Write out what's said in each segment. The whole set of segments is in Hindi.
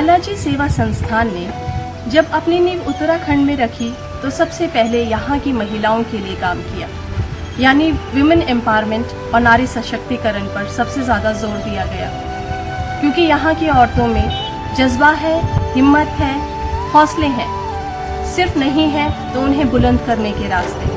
बालाजी सेवा संस्थान ने जब अपनी नींव उत्तराखंड में रखी तो सबसे पहले यहाँ की महिलाओं के लिए काम किया, यानी विमेन एम्पावरमेंट और नारी सशक्तिकरण पर सबसे ज़्यादा जोर दिया गया, क्योंकि यहाँ की औरतों में जज्बा है, हिम्मत है, हौसले हैं, सिर्फ नहीं है तो उन्हें बुलंद करने के रास्ते।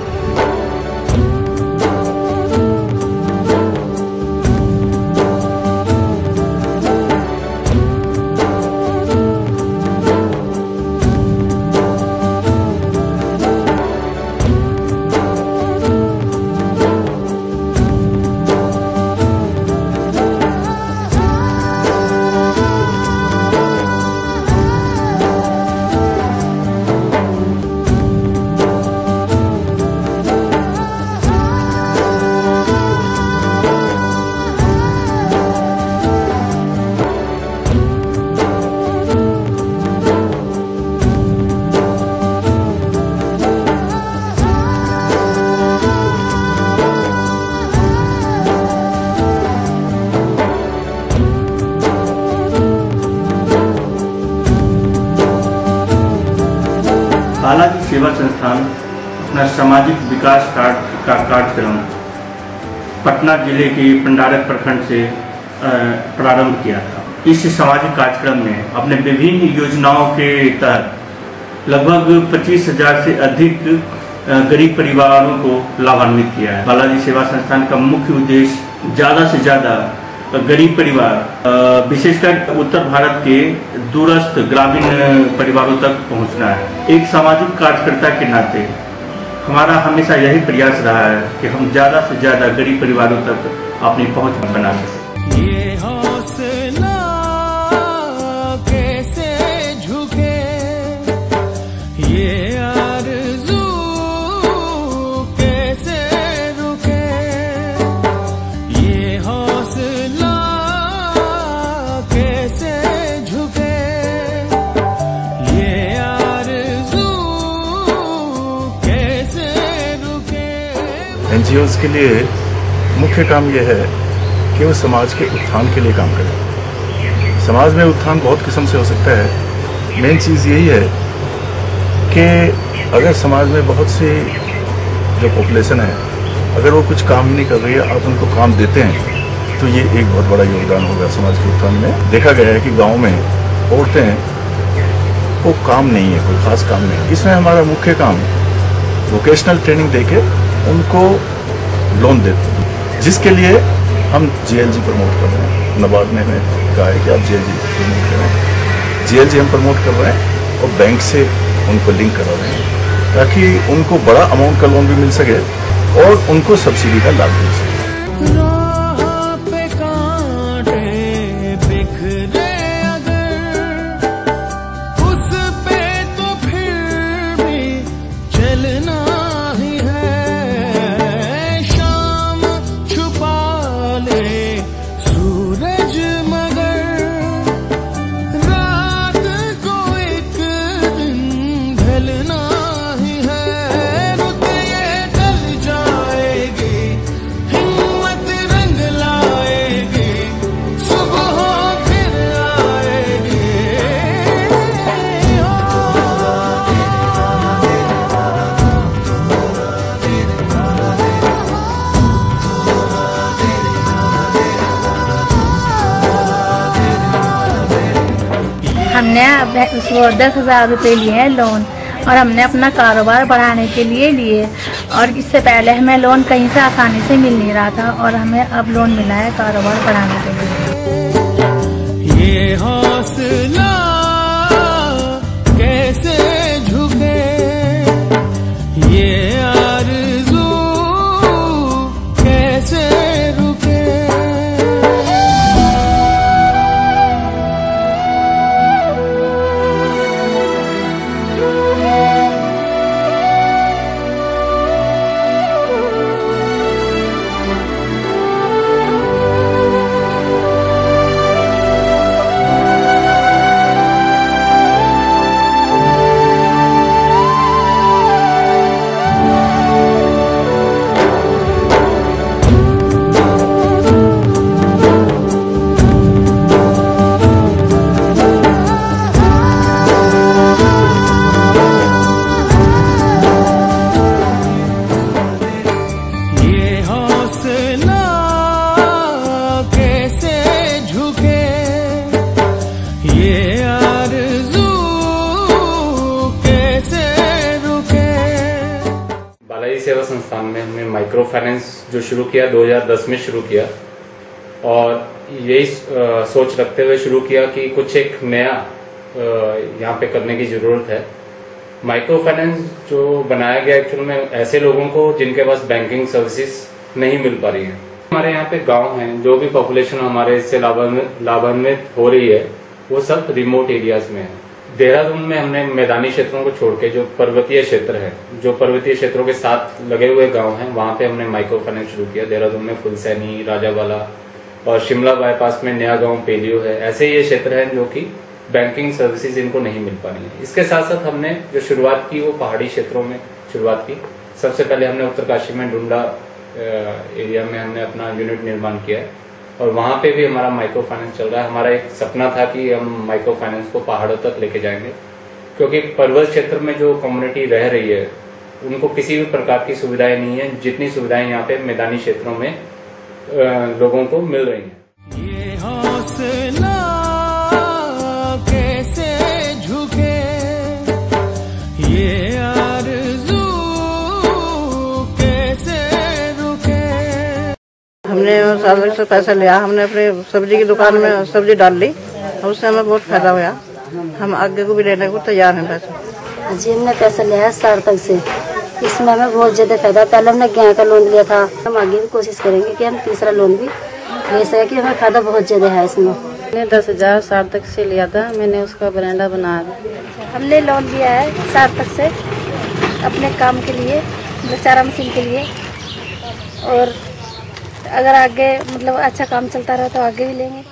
बालाजी सेवा संस्थान अपना सामाजिक विकास का कार्यक्रम पटना जिले के पंडारक प्रखंड से प्रारंभ किया था। इस सामाजिक कार्यक्रम में अपने विभिन्न योजनाओं के तहत लगभग 25,000 से अधिक गरीब परिवारों को लाभान्वित किया है। बालाजी सेवा संस्थान का मुख्य उद्देश्य ज़्यादा से ज़्यादा गरीब परिवार, विशेषकर उत्तर भारत के दूरस्थ ग्रामीण परिवारों तक पहुंचना है। एक सामाजिक कार्यकर्ता के नाते हमारा हमेशा यही प्रयास रहा है कि हम ज़्यादा से ज़्यादा गरीब परिवारों तक अपनी पहुंच बना सकें। ये हौसला कैसे झुके, ये आरज़ू कैसे रुके, ये हौसला कैसे झुके, ये आरज़ू कैसे रुके। एनजीओज़ के लिए मुख्य काम यह है कि वो समाज के उत्थान के लिए काम करें। समाज में उत्थान बहुत किस्म से हो सकता है। मेन चीज़ यही है कि अगर समाज में बहुत सी जो पॉपुलेशन है, अगर वो कुछ काम ही नहीं कर रही है, आप उनको काम देते हैं, तो ये एक बहुत बड़ा योगदान होगा समाज के उत्थान में। देखा गया है कि गांव में औरतें को काम नहीं है, कोई खास काम नहीं है। इसमें हमारा मुख्य काम वोकेशनल ट्रेनिंग देके उनको लोन देते हैं, जिसके लिए हम जीएलजी प्रमोट कर रहे हैं। नबार्ड ने हमें कहा है कि आप जीएलजी प्रमोट करें। जीएलजी हम प्रमोट कर रहे हैं और बैंक से उनको लिंक करा रहे हैं, ताकि उनको बड़ा अमाउंट का लोन भी मिल सके और उनको सब्सिडी का लाभ मिल सके। हमने उसको 10,000 रुपये लिए हैं लोन, और हमने अपना कारोबार बढ़ाने के लिए लिए। और इससे पहले हमें लोन कहीं से आसानी से मिल नहीं रहा था, और हमें अब लोन मिला है कारोबार बढ़ाने के लिए। ये हौसला कैसे झुके, ये आरज़ू कैसे रुके। संस्थान में हमने माइक्रो फाइनेंस जो शुरू किया 2010 में शुरू किया, और यही सोच रखते हुए शुरू किया कि कुछ एक नया यहाँ पे करने की जरूरत है। माइक्रो फाइनेंस जो बनाया गया एक्चुअल में ऐसे लोगों को जिनके पास बैंकिंग सर्विसेज नहीं मिल पा रही है। हमारे यहाँ पे गांव हैं, जो भी पॉपुलेशन हमारे इससे लाभान्वित हो रही है वो सब रिमोट एरियाज में है। देहरादून में हमने मैदानी क्षेत्रों को छोड़ के जो पर्वतीय क्षेत्र है, जो पर्वतीय क्षेत्रों के साथ लगे हुए गांव हैं, वहां पे हमने माइक्रो फाइनेंस शुरू किया। देहरादून में फुलसैनी, राजावाला और शिमला बाईपास में नया गांव पेलियो है। ऐसे ये क्षेत्र हैं जो कि बैंकिंग सर्विसेज इनको नहीं मिल पा रही है। इसके साथ साथ हमने जो शुरुआत की वो पहाड़ी क्षेत्रों में शुरुआत की। सबसे पहले हमने उत्तरकाशी में डुंडा एरिया में हमने अपना यूनिट निर्माण किया है, और वहां पे भी हमारा माइक्रो फाइनेंस चल रहा है। हमारा एक सपना था कि हम माइक्रो फाइनेंस को पहाड़ों तक लेके जाएंगे, क्योंकि पर्वत क्षेत्र में जो कम्युनिटी रह रही है उनको किसी भी प्रकार की सुविधाएं नहीं है जितनी सुविधाएं यहाँ पे मैदानी क्षेत्रों में लोगों को मिल रही हैं। ये हौसला कैसे झुके, ये आरज़ू कैसे रुके। हमने साल से पैसा लिया, हमने अपने सब्जी की दुकान में सब्जी डाल ली और उससे हमें बहुत फायदा हुआ। हम आगे को भी लेने को तैयार हैं पैसा। जी हमने पैसा लिया है सार्थक से, इसमें हमें बहुत ज्यादा फायदा। पहले हमने गाय का लोन लिया था, हम आगे भी कोशिश करेंगे कि हम तीसरा लोन भी ले सके, कि हमें फायदा बहुत ज्यादा है इसमें। मैंने 10,000 सार्थक से लिया था, मैंने उसका बरांडा बनाया। हमने लोन लिया है सार्थक से अपने काम के लिए, चारा मशीन के लिए, और अगर आगे मतलब अच्छा काम चलता रहा तो आगे भी लेंगे।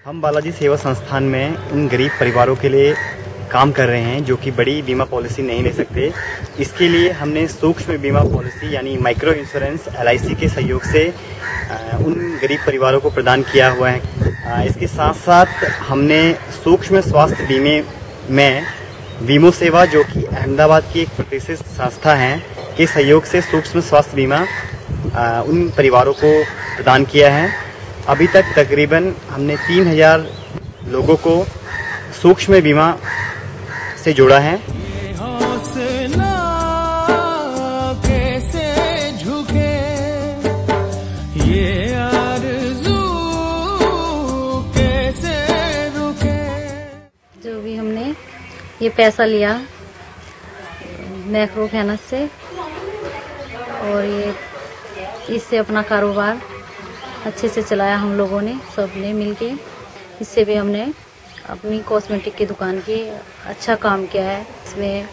हम बालाजी सेवा संस्थान में उन गरीब परिवारों के लिए काम कर रहे हैं जो कि बड़ी बीमा पॉलिसी नहीं ले सकते। इसके लिए हमने सूक्ष्म बीमा पॉलिसी यानी माइक्रो इंश्योरेंस LIC के सहयोग से उन गरीब परिवारों को प्रदान किया हुआ है। इसके साथ साथ हमने सूक्ष्म स्वास्थ्य बीमे में वीमो सेवा, जो कि अहमदाबाद की एक प्रतिष्ठित संस्था है, के सहयोग से सूक्ष्म स्वास्थ्य बीमा उन परिवारों को प्रदान किया है। अभी तक तकरीबन हमने 3,000 लोगों को सूक्ष्म बीमा से जोड़ा है। ये हौसला कैसे झुके, ये आरज़ू कैसे रुके। जो भी हमने ये पैसा लिया माइक्रो फाइनेंस से, और ये इससे अपना कारोबार अच्छे से चलाया हम लोगों ने, सब ने मिलके। इससे भी हमने अपनी कॉस्मेटिक की दुकान की अच्छा काम किया है। इसमें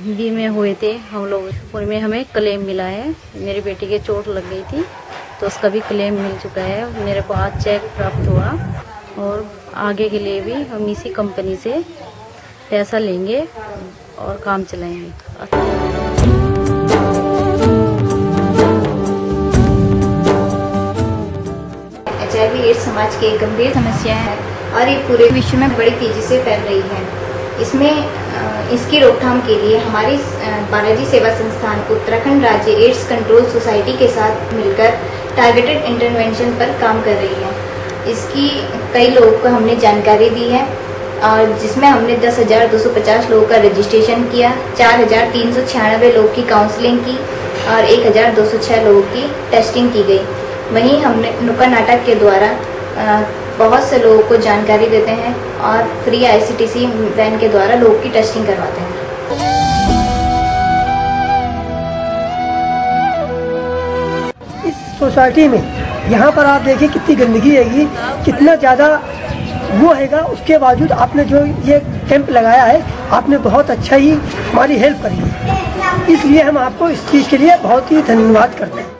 बीमे हुए थे हम लोग, उनमें हमें क्लेम मिला है। मेरी बेटी के चोट लग गई थी तो उसका भी क्लेम मिल चुका है। मेरे को आज चेक प्राप्त हुआ, और आगे के लिए भी हम इसी कंपनी से पैसा लेंगे और काम चलाएंगे। HIV एड्स समाज की एक गंभीर समस्या है और ये पूरे विश्व में बड़ी तेजी से फैल रही है। इसमें इसकी रोकथाम के लिए हमारी बालाजी सेवा संस्थान उत्तराखंड राज्य एड्स कंट्रोल सोसाइटी के साथ मिलकर टारगेटेड इंटरवेंशन पर काम कर रही है। इसकी कई लोगों को हमने जानकारी दी है, और जिसमें हमने 10,250 लोगों का रजिस्ट्रेशन किया, 4,396 लोगों की काउंसलिंग की और 1,206 लोगों की टेस्टिंग की गई। वहीं हमने नुक्कड़ नाटक के द्वारा बहुत से लोगों को जानकारी देते हैं और फ्री ICTC वैन के द्वारा लोगों की टेस्टिंग करवाते हैं। इस सोसाइटी में यहाँ पर आप देखिए कितनी गंदगी हैगी, कितना ज़्यादा वो हैगा। उसके बावजूद आपने जो ये कैंप लगाया है, आपने बहुत अच्छा ही हमारी हेल्प करी है, इसलिए हम आपको इस चीज़ के लिए बहुत ही धन्यवाद करते हैं।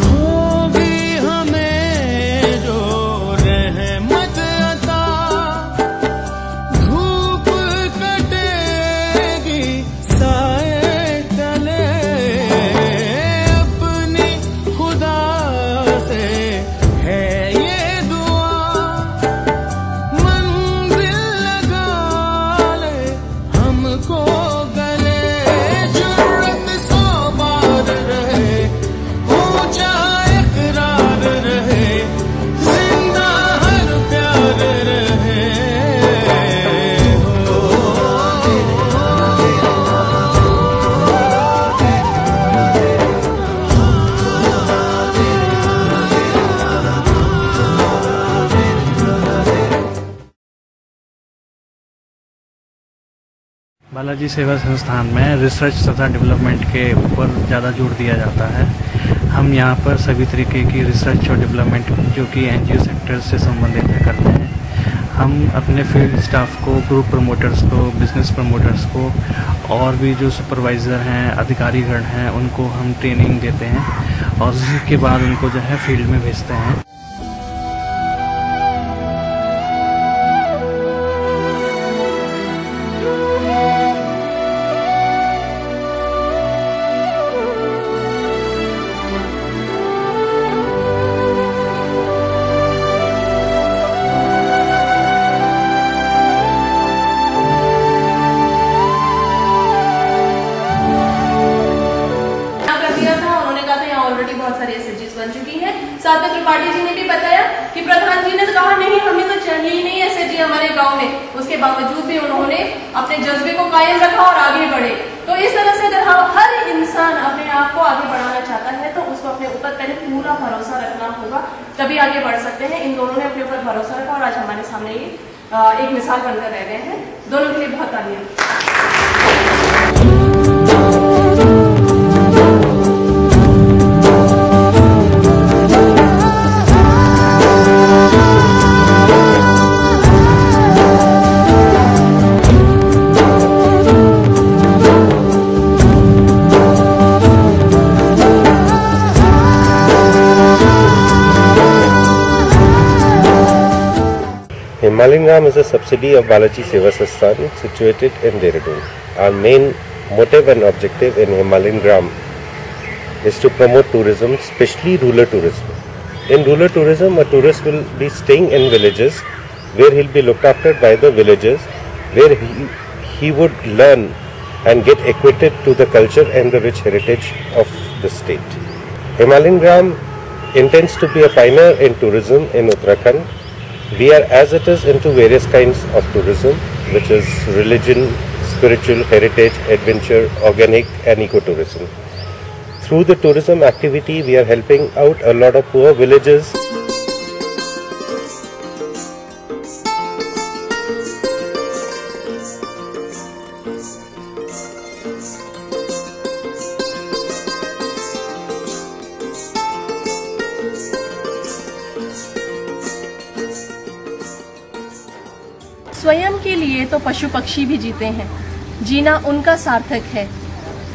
होगी हमें जो रहमत अता, बालाजी सेवा संस्थान में रिसर्च तथा डेवलपमेंट के ऊपर ज़्यादा जोर दिया जाता है। हम यहाँ पर सभी तरीके की रिसर्च और डेवलपमेंट जो कि एनजीओ सेक्टर से संबंधित है करते हैं। हम अपने फील्ड स्टाफ को, ग्रुप प्रमोटर्स को, बिजनेस प्रमोटर्स को और भी जो सुपरवाइज़र हैं, अधिकारीगण हैं, उनको हम ट्रेनिंग देते हैं और उसके बाद उनको जो है फील्ड में भेजते हैं। बन चुकी है। साथ में त्रिपाठी जी ने भी बताया कि प्रधान जी ने तो कहा नहीं, हमने तो चली नहीं एसएचजी हमारे गांव में, उसके बावजूद भी उन्होंने अपने जज्बे को कायम रखा और आगे बढ़े। तो इस तरह से अगर हर इंसान अपने आप को आगे बढ़ाना चाहता है तो उसको अपने ऊपर पहले पूरा भरोसा रखना होगा, तभी आगे बढ़ सकते हैं। इन दोनों ने अपने ऊपर भरोसा रखा और आज हमारे सामने ये एक मिसाल बनकर रह गए हैं। दोनों के लिए बहुत तालियां। Himalayan Gram is a subsidiary of Balaji Seva Sansthan situated in Dehradun. Our main motive and objective in Himalayan Gram is to promote tourism, especially rural tourism. In rural tourism, a tourist will be staying in villages where he'll be looked after by the villagers, where he would learn and get acquainted to the culture and the rich heritage of the state. Himalayan Gram intends to be a pioneer in tourism in Uttarakhand. We are as it is into various kinds of tourism, which is religion, spiritual, heritage, adventure, organic and ecotourism. Through the tourism activity, we are helping out a lot of poor villages. स्वयं के लिए तो पशु पक्षी भी जीते हैं, जीना उनका सार्थक है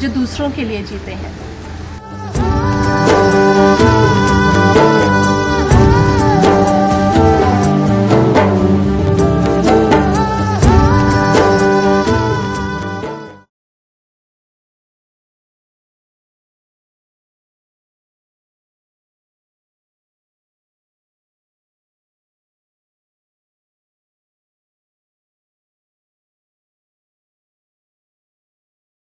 जो दूसरों के लिए जीते हैं।